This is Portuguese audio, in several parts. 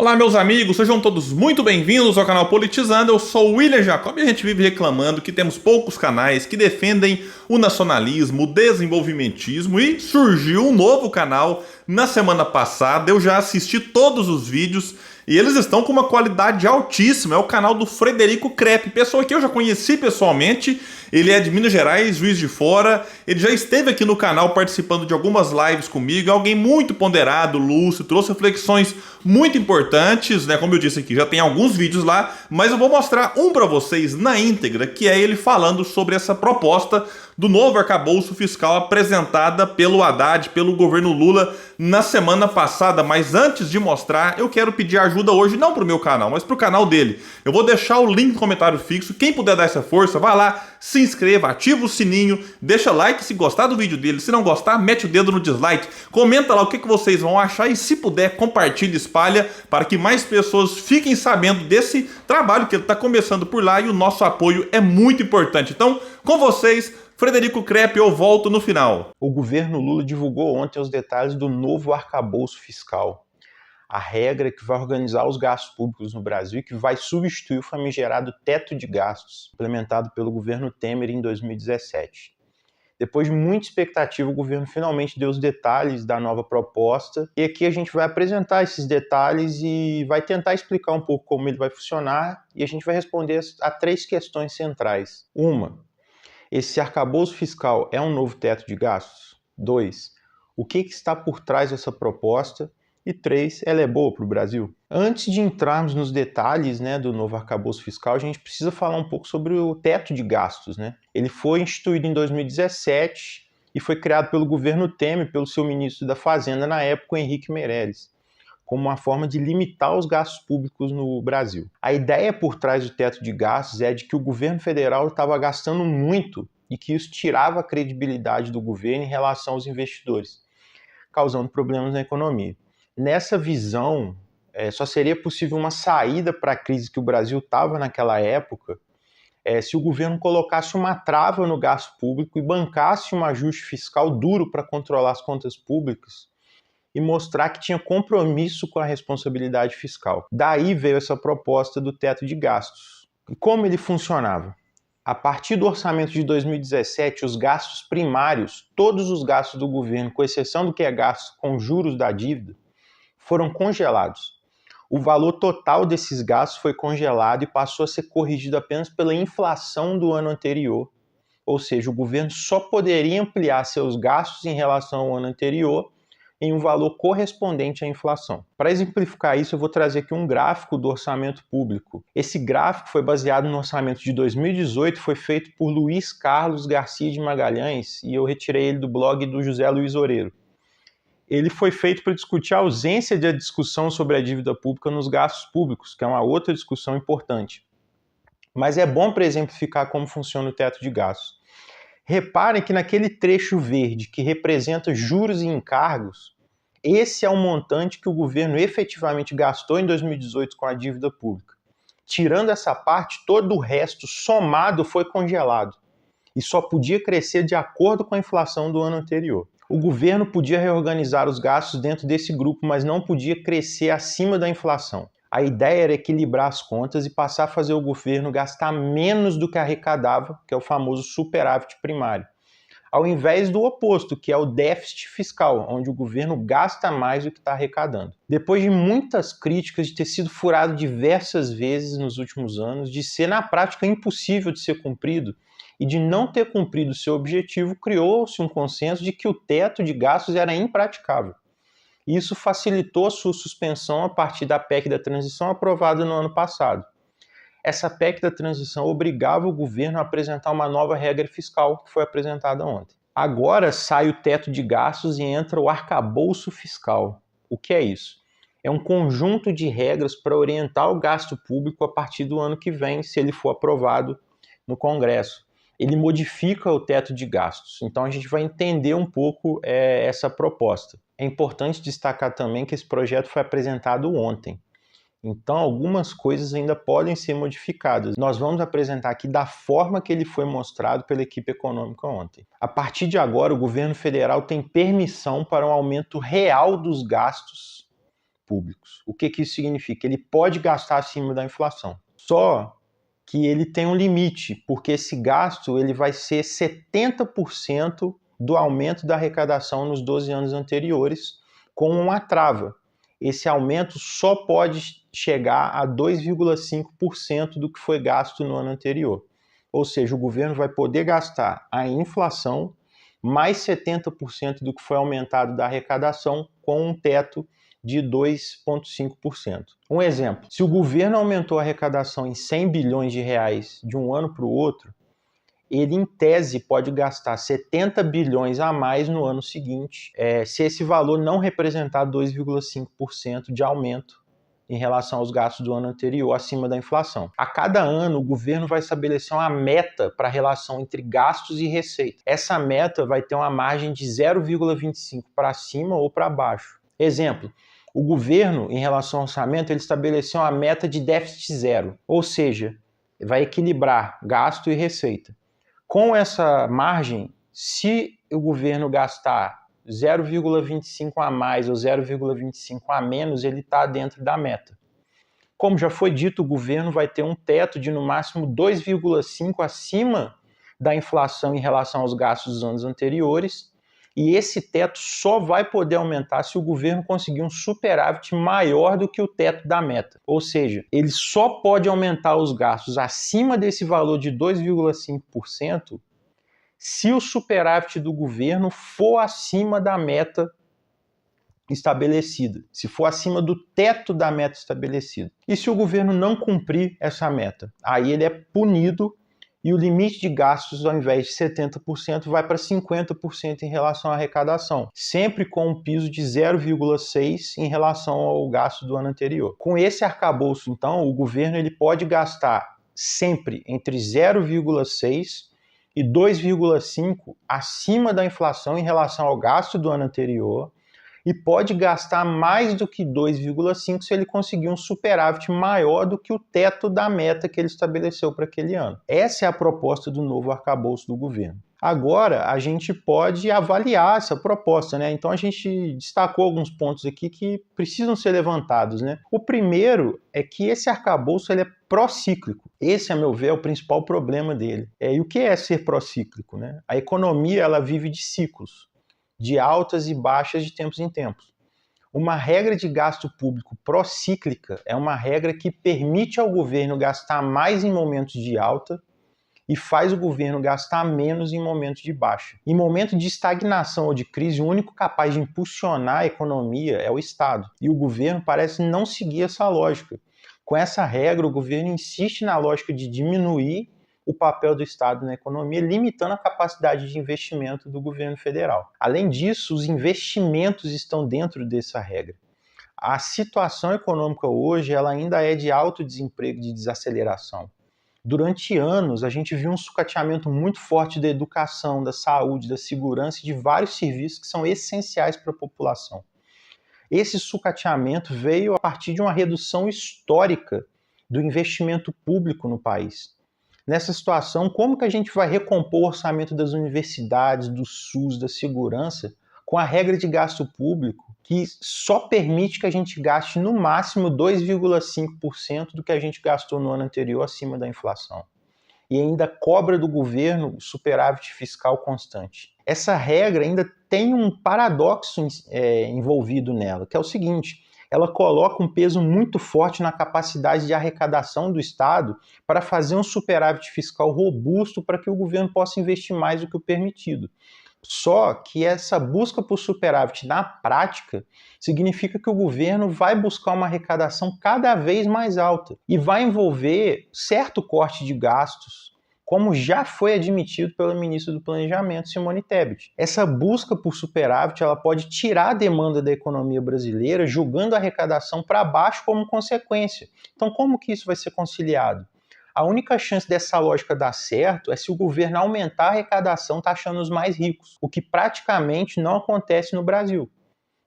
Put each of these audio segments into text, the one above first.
Olá, meus amigos, sejam todos muito bem-vindos ao canal Politizando. Eu sou o William Jacob e a gente vive reclamando que temos poucos canais que defendem o nacionalismo, o desenvolvimentismo, e surgiu um novo canal na semana passada. Eu já assisti todos os vídeos e eles estão com uma qualidade altíssima. É o canal do Frederico Krepp, pessoa que eu já conheci pessoalmente. Ele é de Minas Gerais, Juiz de Fora. Ele já esteve aqui no canal participando de algumas lives comigo. É alguém muito ponderado, lúcido, trouxe reflexões muito importantes, né? Como eu disse aqui, já tem alguns vídeos lá, mas eu vou mostrar um para vocês na íntegra, que é ele falando sobre essa proposta do novo arcabouço fiscal apresentada pelo Haddad, pelo governo Lula na semana passada. Mas antes de mostrar, eu quero pedir ajuda hoje, não pro meu canal, mas pro canal dele. Eu vou deixar o link no comentário fixo. Quem puder dar essa força, vai lá, se inscreva, ativa o sininho, deixa like se gostar do vídeo dele. Se não gostar, mete o dedo no dislike, comenta lá o que vocês vão achar e, se puder, compartilha, espalha, para que mais pessoas fiquem sabendo desse trabalho que ele está começando por lá, e o nosso apoio é muito importante. Então, com vocês, Frederico Krepp, eu volto no final. O governo Lula divulgou ontem os detalhes do novo arcabouço fiscal, a regra que vai organizar os gastos públicos no Brasil e que vai substituir o famigerado teto de gastos, implementado pelo governo Temer em 2017. Depois de muita expectativa, o governo finalmente deu os detalhes da nova proposta, e aqui a gente vai apresentar esses detalhes e vai tentar explicar um pouco como ele vai funcionar, e a gente vai responder a 3 questões centrais. Uma: esse arcabouço fiscal é um novo teto de gastos? 2. O que está por trás dessa proposta? E 3. Ela é boa para o Brasil? Antes de entrarmos nos detalhes, do novo arcabouço fiscal, a gente precisa falar um pouco sobre o teto de gastos. Ele foi instituído em 2017 e foi criado pelo governo Temer, pelo seu ministro da Fazenda na época, Henrique Meirelles, como uma forma de limitar os gastos públicos no Brasil. A ideia por trás do teto de gastos é de que o governo federal estava gastando muito e que isso tirava a credibilidade do governo em relação aos investidores, causando problemas na economia. Nessa visão, só seria possível uma saída para a crise que o Brasil estava naquela época se o governo colocasse uma trava no gasto público e bancasse um ajuste fiscal duro para controlar as contas públicas e mostrar que tinha compromisso com a responsabilidade fiscal. Daí veio essa proposta do teto de gastos. E como ele funcionava? A partir do orçamento de 2017, os gastos primários, todos os gastos do governo, com exceção do que é gasto com juros da dívida, foram congelados. O valor total desses gastos foi congelado e passou a ser corrigido apenas pela inflação do ano anterior. Ou seja, o governo só poderia ampliar seus gastos em relação ao ano anterior em um valor correspondente à inflação. Para exemplificar isso, eu vou trazer aqui um gráfico do orçamento público. Esse gráfico foi baseado no orçamento de 2018, foi feito por Luiz Carlos Garcia de Magalhães, e eu retirei ele do blog do José Luiz Oreiro. Ele foi feito para discutir a ausência de discussão sobre a dívida pública nos gastos públicos, que é uma outra discussão importante. Mas é bom para exemplificar como funciona o teto de gastos. Reparem que naquele trecho verde que representa juros e encargos, esse é o montante que o governo efetivamente gastou em 2018 com a dívida pública. Tirando essa parte, todo o resto somado foi congelado e só podia crescer de acordo com a inflação do ano anterior. O governo podia reorganizar os gastos dentro desse grupo, mas não podia crescer acima da inflação. A ideia era equilibrar as contas e passar a fazer o governo gastar menos do que arrecadava, que é o famoso superávit primário, ao invés do oposto, que é o déficit fiscal, onde o governo gasta mais do que está arrecadando. Depois de muitas críticas, de ter sido furado diversas vezes nos últimos anos, de ser na prática impossível de ser cumprido e de não ter cumprido seu objetivo, criou-se um consenso de que o teto de gastos era impraticável. Isso facilitou a sua suspensão a partir da PEC da transição aprovada no ano passado. Essa PEC da transição obrigava o governo a apresentar uma nova regra fiscal, que foi apresentada ontem. Agora sai o teto de gastos e entra o arcabouço fiscal. O que é isso? É um conjunto de regras para orientar o gasto público a partir do ano que vem, se ele for aprovado no Congresso. Ele modifica o teto de gastos. Então a gente vai entender um pouco essa proposta. É importante destacar também que esse projeto foi apresentado ontem. Então algumas coisas ainda podem ser modificadas. Nós vamos apresentar aqui da forma que ele foi mostrado pela equipe econômica ontem. A partir de agora, o governo federal tem permissão para um aumento real dos gastos públicos. O que isso significa? Ele pode gastar acima da inflação. Só que ele tem um limite, porque esse gasto ele vai ser 70% do aumento da arrecadação nos 12 anos anteriores, com uma trava. Esse aumento só pode chegar a 2,5% do que foi gasto no ano anterior. Ou seja, o governo vai poder gastar a inflação mais 70% do que foi aumentado da arrecadação, com um teto de 2,5%. Um exemplo, se o governo aumentou a arrecadação em 100 bilhões de reais de um ano para o outro, ele, em tese, pode gastar 70 bilhões a mais no ano seguinte, se esse valor não representar 2,5% de aumento em relação aos gastos do ano anterior, acima da inflação. A cada ano, o governo vai estabelecer uma meta para a relação entre gastos e receita. Essa meta vai ter uma margem de 0,25 para cima ou para baixo. Exemplo, o governo, em relação ao orçamento, ele estabeleceu uma meta de déficit zero, ou seja, vai equilibrar gasto e receita. Com essa margem, se o governo gastar 0,25 a mais ou 0,25 a menos, ele está dentro da meta. Como já foi dito, o governo vai ter um teto de no máximo 2,5 acima da inflação em relação aos gastos dos anos anteriores, e esse teto só vai poder aumentar se o governo conseguir um superávit maior do que o teto da meta. Ou seja, ele só pode aumentar os gastos acima desse valor de 2,5% se o superávit do governo for acima da meta estabelecida, se for acima do teto da meta estabelecida. E se o governo não cumprir essa meta? Aí ele é punido e o limite de gastos, ao invés de 70%, vai para 50% em relação à arrecadação, sempre com um piso de 0,6% em relação ao gasto do ano anterior. Com esse arcabouço, então, o governo ele pode gastar sempre entre 0,6% e 2,5% acima da inflação em relação ao gasto do ano anterior, e pode gastar mais do que 2,5% se ele conseguir um superávit maior do que o teto da meta que ele estabeleceu para aquele ano. Essa é a proposta do novo arcabouço do governo. Agora, a gente pode avaliar essa proposta, né? Então, a gente destacou alguns pontos aqui que precisam ser levantados, né? O primeiro é que esse arcabouço ele é procíclico. Esse, a meu ver, é o principal problema dele. E o que é ser procíclico, né? A economia ela vive de ciclos, de altas e baixas de tempos em tempos. Uma regra de gasto público procíclica é uma regra que permite ao governo gastar mais em momentos de alta e faz o governo gastar menos em momentos de baixa. Em momento de estagnação ou de crise, o único capaz de impulsionar a economia é o Estado. E o governo parece não seguir essa lógica. Com essa regra, o governo insiste na lógica de diminuir o papel do Estado na economia, limitando a capacidade de investimento do governo federal. Além disso, os investimentos estão dentro dessa regra. A situação econômica hoje ela ainda é de alto desemprego, de desaceleração. Durante anos, a gente viu um sucateamento muito forte da educação, da saúde, da segurança e de vários serviços que são essenciais para a população. Esse sucateamento veio a partir de uma redução histórica do investimento público no país. Nessa situação, como que a gente vai recompor o orçamento das universidades, do SUS, da segurança, com a regra de gasto público que só permite que a gente gaste no máximo 2,5% do que a gente gastou no ano anterior acima da inflação? E ainda cobra do governo superávit fiscal constante. Essa regra ainda tem um paradoxo envolvido nela, que é o seguinte: ela coloca um peso muito forte na capacidade de arrecadação do Estado para fazer um superávit fiscal robusto para que o governo possa investir mais do que o permitido. Só que essa busca por superávit na prática significa que o governo vai buscar uma arrecadação cada vez mais alta e vai envolver certo corte de gastos, como já foi admitido pela ministra do Planejamento, Simone Tebet. Essa busca por superávit ela pode tirar a demanda da economia brasileira, jogando a arrecadação para baixo como consequência. Então, como que isso vai ser conciliado? A única chance dessa lógica dar certo é se o governo aumentar a arrecadação taxando os mais ricos, o que praticamente não acontece no Brasil.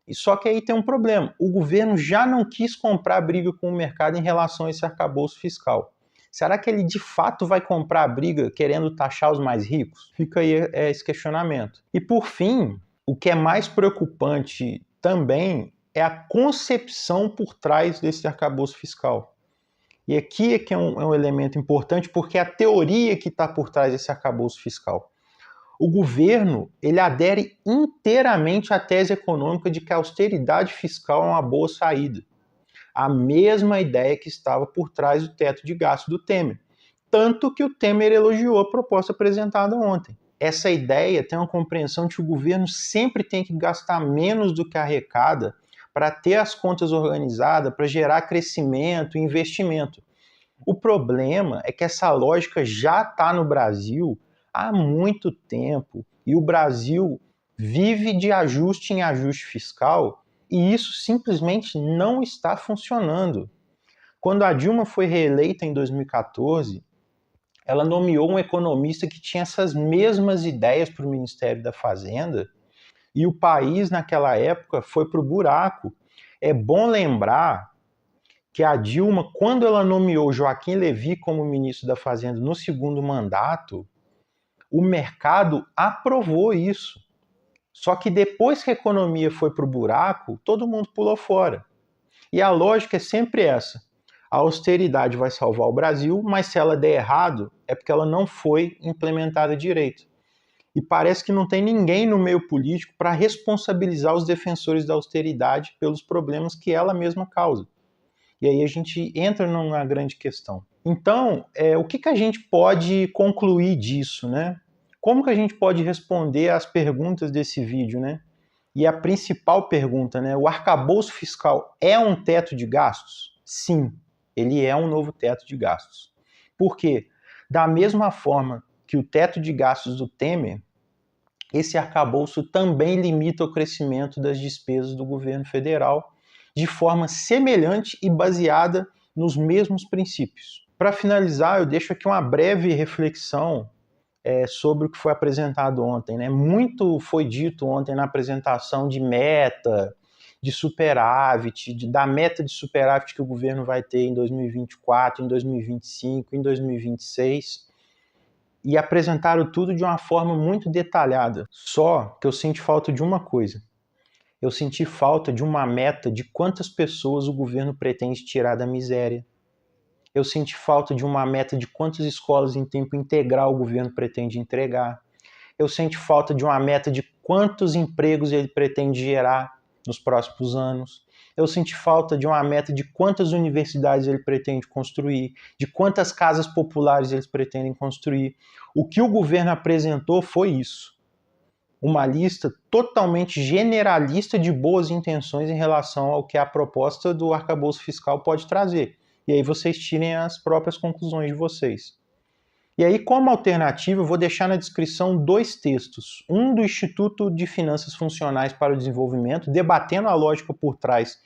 E só que aí tem um problema: o governo já não quis comprar briga com o mercado em relação a esse arcabouço fiscal. Será que ele de fato vai comprar a briga querendo taxar os mais ricos? Fica aí esse questionamento. E por fim, o que é mais preocupante também é a concepção por trás desse arcabouço fiscal. E aqui é que é um elemento importante, porque é a teoria que está por trás desse arcabouço fiscal. O governo ele adere inteiramente à tese econômica de que a austeridade fiscal é uma boa saída. A mesma ideia que estava por trás do teto de gasto do Temer. Tanto que o Temer elogiou a proposta apresentada ontem. Essa ideia tem uma compreensão de que o governo sempre tem que gastar menos do que arrecada para ter as contas organizadas, para gerar crescimento e investimento. O problema é que essa lógica já está no Brasil há muito tempo e o Brasil vive de ajuste em ajuste fiscal e isso simplesmente não está funcionando. Quando a Dilma foi reeleita em 2014, ela nomeou um economista que tinha essas mesmas ideias para o Ministério da Fazenda e o país naquela época foi para o buraco. É bom lembrar que a Dilma, quando ela nomeou Joaquim Levy como ministro da Fazenda no segundo mandato, o mercado aprovou isso. Só que depois que a economia foi para o buraco, todo mundo pulou fora. E a lógica é sempre essa. A austeridade vai salvar o Brasil, mas se ela der errado, é porque ela não foi implementada direito. E parece que não tem ninguém no meio político para responsabilizar os defensores da austeridade pelos problemas que ela mesma causa. E aí a gente entra numa grande questão. Então, o que a gente pode concluir disso, né? Como que a gente pode responder às perguntas desse vídeo, né? E a principal pergunta, né? O arcabouço fiscal é um teto de gastos? Sim, ele é um novo teto de gastos. Por quê? Da mesma forma que o teto de gastos do Temer, esse arcabouço também limita o crescimento das despesas do governo federal de forma semelhante e baseada nos mesmos princípios. Para finalizar, eu deixo aqui uma breve reflexão sobre o que foi apresentado ontem, né? Muito foi dito ontem na apresentação de meta, de superávit, da meta de superávit que o governo vai ter em 2024, em 2025, em 2026, e apresentaram tudo de uma forma muito detalhada. Só que eu senti falta de uma coisa. Eu senti falta de uma meta de quantas pessoas o governo pretende tirar da miséria. Eu senti falta de uma meta de quantas escolas em tempo integral o governo pretende entregar. Eu senti falta de uma meta de quantos empregos ele pretende gerar nos próximos anos. Eu senti falta de uma meta de quantas universidades ele pretende construir, de quantas casas populares eles pretendem construir. O que o governo apresentou foi isso. Uma lista totalmente generalista de boas intenções em relação ao que a proposta do arcabouço fiscal pode trazer. E aí vocês tirem as próprias conclusões de vocês. E aí, como alternativa, eu vou deixar na descrição 2 textos. Um do Instituto de Finanças Funcionais para o Desenvolvimento, debatendo a lógica por trás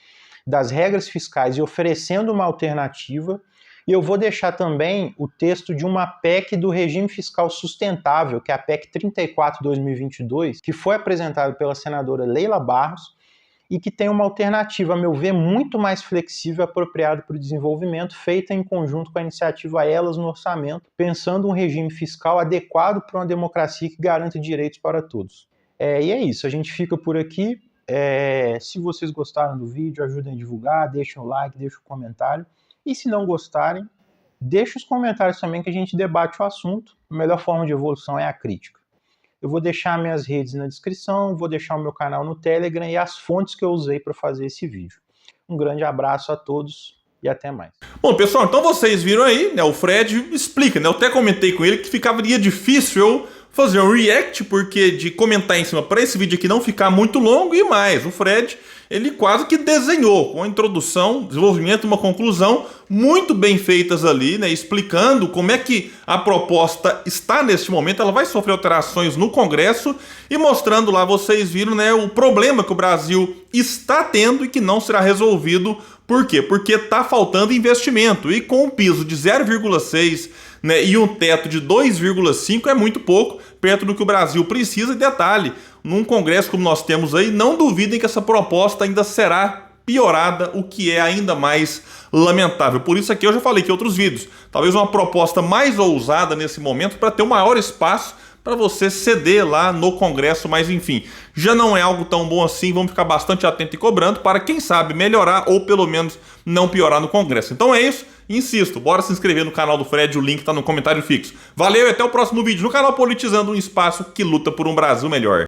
das regras fiscais e oferecendo uma alternativa. E eu vou deixar também o texto de uma PEC do regime fiscal sustentável, que é a PEC 34/2022, que foi apresentada pela senadora Leila Barros, e que tem uma alternativa, a meu ver, muito mais flexível e apropriada para o desenvolvimento, feita em conjunto com a iniciativa Elas no Orçamento, pensando um regime fiscal adequado para uma democracia que garanta direitos para todos. E é isso, a gente fica por aqui. Se vocês gostaram do vídeo, ajudem a divulgar, deixem o like, deixem o comentário. E se não gostarem, deixem os comentários também que a gente debate o assunto. A melhor forma de evolução é a crítica. Eu vou deixar minhas redes na descrição, vou deixar o meu canal no Telegram e as fontes que eu usei para fazer esse vídeo. Um grande abraço a todos e até mais. Bom, pessoal, então vocês viram aí, né? O Fred explica, né? Eu até comentei com ele que ficaria difícil eu fazer um react, porque de comentar em cima para esse vídeo aqui não ficar muito longo e mais. O Fred, ele quase que desenhou com a introdução, desenvolvimento e uma conclusão muito bem feitas ali, né, explicando como é que a proposta está neste momento. Ela vai sofrer alterações no Congresso e mostrando lá, vocês viram, né, o problema que o Brasil está tendo e que não será resolvido. Por quê? Porque está faltando investimento e com um piso de 0,6, né, e um teto de 2,5 é muito pouco, perto do que o Brasil precisa. E detalhe, num Congresso como nós temos aí, não duvidem que essa proposta ainda será piorada, o que é ainda mais lamentável. Por isso aqui eu já falei que em outros vídeos, talvez uma proposta mais ousada nesse momento para ter um maior espaço para você ceder lá no Congresso, mas enfim, já não é algo tão bom assim, vamos ficar bastante atento e cobrando para, quem sabe, melhorar ou pelo menos não piorar no Congresso. Então é isso, insisto, bora se inscrever no canal do Fred, o link tá no comentário fixo. Valeu e até o próximo vídeo no canal Politizando, um espaço que luta por um Brasil melhor.